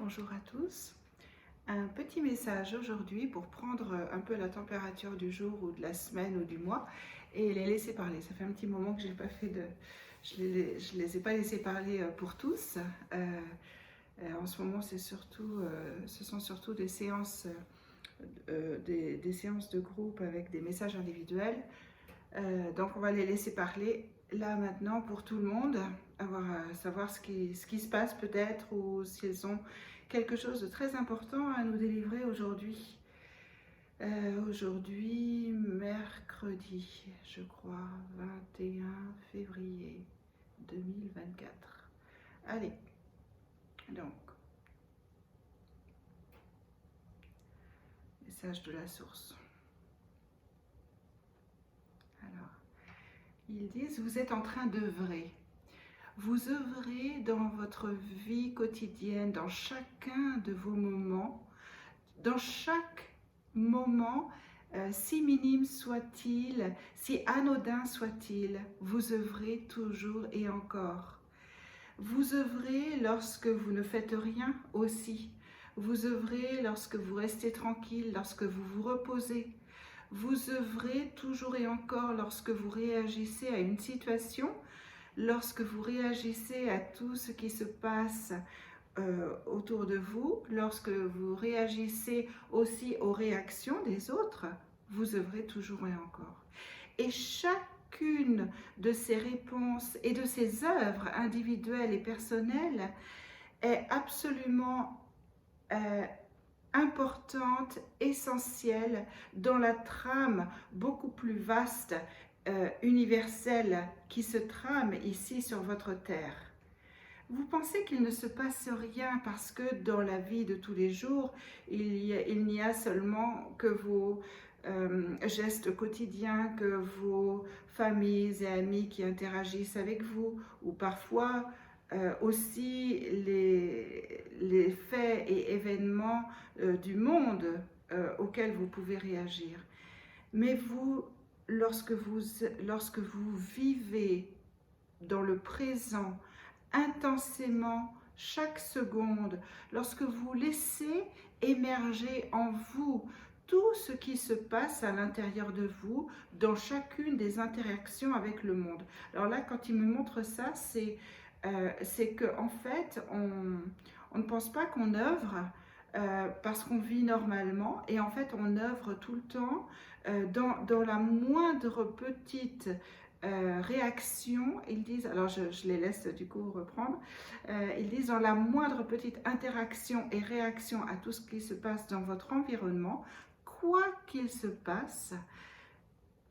bonjour à tous. Un petit message aujourd'hui pour prendre un peu la température du jour ou de la semaine ou du mois et les laisser parler. Ça fait un petit moment que j'ai pas fait de... Je les ai pas laissés parler pour tous. En ce moment, ce sont surtout des séances, des séances de groupe avec des messages individuels. Donc on va les laisser parler là maintenant pour tout le monde, savoir ce qui se passe peut-être ou s'ils ont quelque chose de très important à nous délivrer aujourd'hui. Aujourd'hui, mercredi, je crois, 21 février 2024. Allez, donc, message de la source. Alors, ils disent, vous êtes en train d'œuvrer. Vous œuvrez dans votre vie quotidienne, dans chacun de vos moments, dans chaque moment, si minime soit-il, si anodin soit-il, vous œuvrez toujours et encore. Vous œuvrez lorsque vous ne faites rien aussi. Vous œuvrez lorsque vous restez tranquille, lorsque vous vous reposez. Vous œuvrez toujours et encore lorsque vous réagissez à une situation, lorsque vous réagissez à tout ce qui se passe autour de vous, lorsque vous réagissez aussi aux réactions des autres, vous œuvrez toujours et encore. Et chacune de ces réponses et de ces œuvres individuelles et personnelles est absolument importante, essentielle dans la trame beaucoup plus vaste, universelle qui se trame ici sur votre terre. Vous pensez qu'il ne se passe rien parce que dans la vie de tous les jours, il n'y a seulement que vos gestes quotidiens, que vos familles et amis qui interagissent avec vous, ou parfois aussi les faits et événements du monde auxquels vous pouvez réagir. Mais vous, lorsque vous vivez dans le présent, intensément, chaque seconde, lorsque vous laissez émerger en vous tout ce qui se passe à l'intérieur de vous, dans chacune des interactions avec le monde. Alors là, quand il me montre ça, c'est qu'en fait, on ne pense pas qu'on œuvre parce qu'on vit normalement, et en fait, on œuvre tout le temps dans la moindre petite réaction. Ils disent, alors je les laisse du coup reprendre, ils disent dans la moindre petite interaction et réaction à tout ce qui se passe dans votre environnement, quoi qu'il se passe,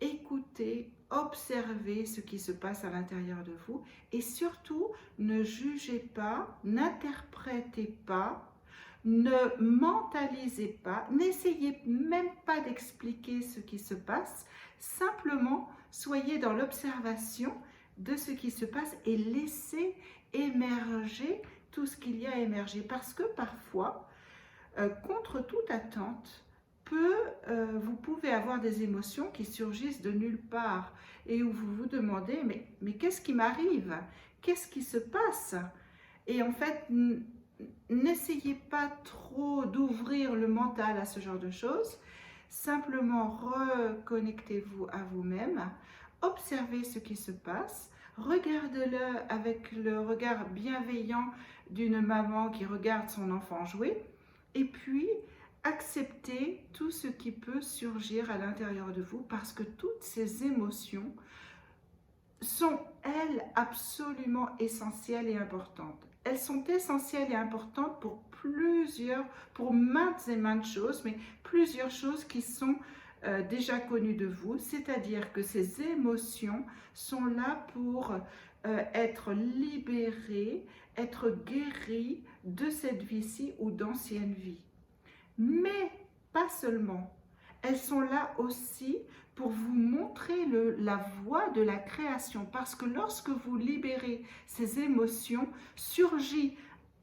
écoutez, observez ce qui se passe à l'intérieur de vous et surtout ne jugez pas, n'interprétez pas, ne mentalisez pas, n'essayez même pas d'expliquer ce qui se passe, simplement soyez dans l'observation de ce qui se passe et laissez émerger tout ce qu'il y a à émerger. Parce que parfois, contre toute attente, vous pouvez avoir des émotions qui surgissent de nulle part et où vous vous demandez mais qu'est-ce qui m'arrive? Qu'est-ce qui se passe? Et en fait, n'essayez pas trop d'ouvrir le mental à ce genre de choses, simplement reconnectez-vous à vous-même, observez ce qui se passe, regardez-le avec le regard bienveillant d'une maman qui regarde son enfant jouer, et puis acceptez tout ce qui peut surgir à l'intérieur de vous parce que toutes ces émotions sont, elles, absolument essentielles et importantes. Elles sont essentielles et importantes pour maintes et maintes choses, mais plusieurs choses qui sont déjà connues de vous, c'est-à-dire que ces émotions sont là pour être libérées, être guéries de cette vie-ci ou d'anciennes vies. Mais pas seulement, elles sont là aussi pour vous montrer la voie de la création, parce que lorsque vous libérez ces émotions, surgit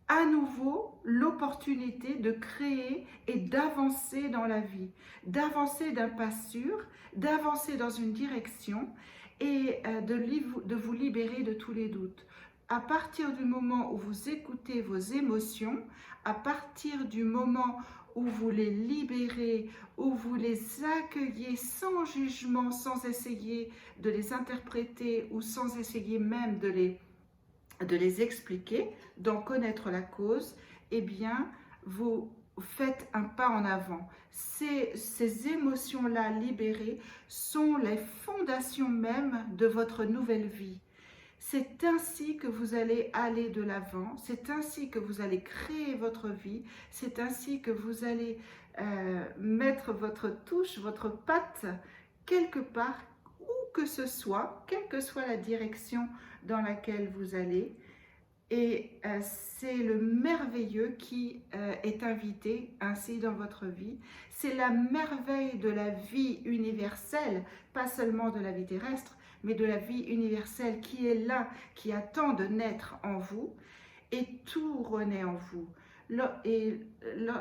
à nouveau l'opportunité de créer et d'avancer dans la vie, d'avancer d'un pas sûr, d'avancer dans une direction et de vous libérer de tous les doutes. à partir du moment où vous écoutez vos émotions, à partir du moment où vous les libérez, où vous les accueillez sans jugement, sans essayer de les interpréter ou sans essayer même de les expliquer, d'en connaître la cause, eh bien, vous faites un pas en avant. Ces émotions-là libérées sont les fondations même de votre nouvelle vie. C'est ainsi que vous allez aller de l'avant, c'est ainsi que vous allez créer votre vie, c'est ainsi que vous allez mettre votre touche, votre patte quelque part, où que ce soit, quelle que soit la direction dans laquelle vous allez. Et c'est le merveilleux qui est invité ainsi dans votre vie. C'est la merveille de la vie universelle, pas seulement de la vie terrestre, mais de la vie universelle qui est là, qui attend de naître en vous, et tout renaît en vous. Et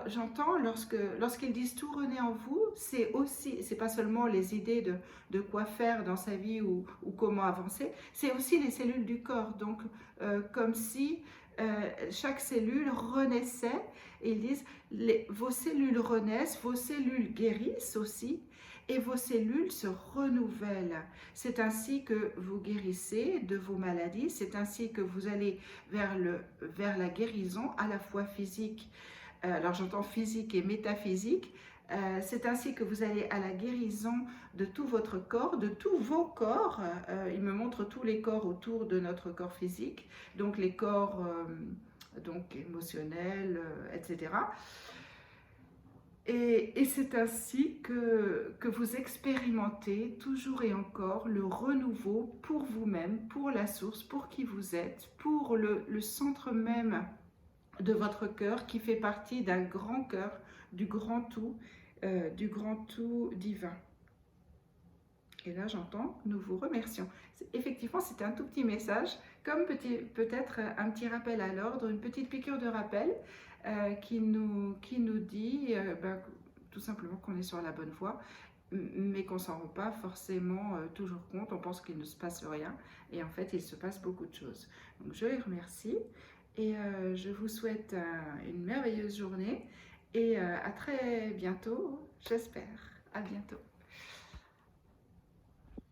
j'entends, lorsqu'ils disent tout renaît en vous, c'est pas seulement les idées de quoi faire dans sa vie ou comment avancer, c'est aussi les cellules du corps. Donc, comme si chaque cellule renaissait, et ils disent, vos cellules renaissent, vos cellules guérissent aussi, et vos cellules se renouvellent. C'est ainsi que vous guérissez de vos maladies, c'est ainsi que vous allez vers la guérison, à la fois physique, alors j'entends physique et métaphysique, c'est ainsi que vous allez à la guérison de tout votre corps, de tous vos corps. Il me montre tous les corps autour de notre corps physique, donc les corps donc émotionnels, etc. Et c'est ainsi que vous expérimentez toujours et encore le renouveau pour vous-même, pour la source, pour qui vous êtes, pour le centre même de votre cœur qui fait partie d'un grand cœur, du grand tout divin. Et là, j'entends, nous vous remercions. Effectivement, c'était un tout petit message, comme peut-être un petit rappel à l'ordre, une petite piqûre de rappel qui nous dit tout simplement qu'on est sur la bonne voie, mais qu'on ne s'en rend pas forcément toujours compte. On pense qu'il ne se passe rien, et en fait, il se passe beaucoup de choses. Donc, je les remercie, et je vous souhaite une merveilleuse journée, et à très bientôt, j'espère. À bientôt.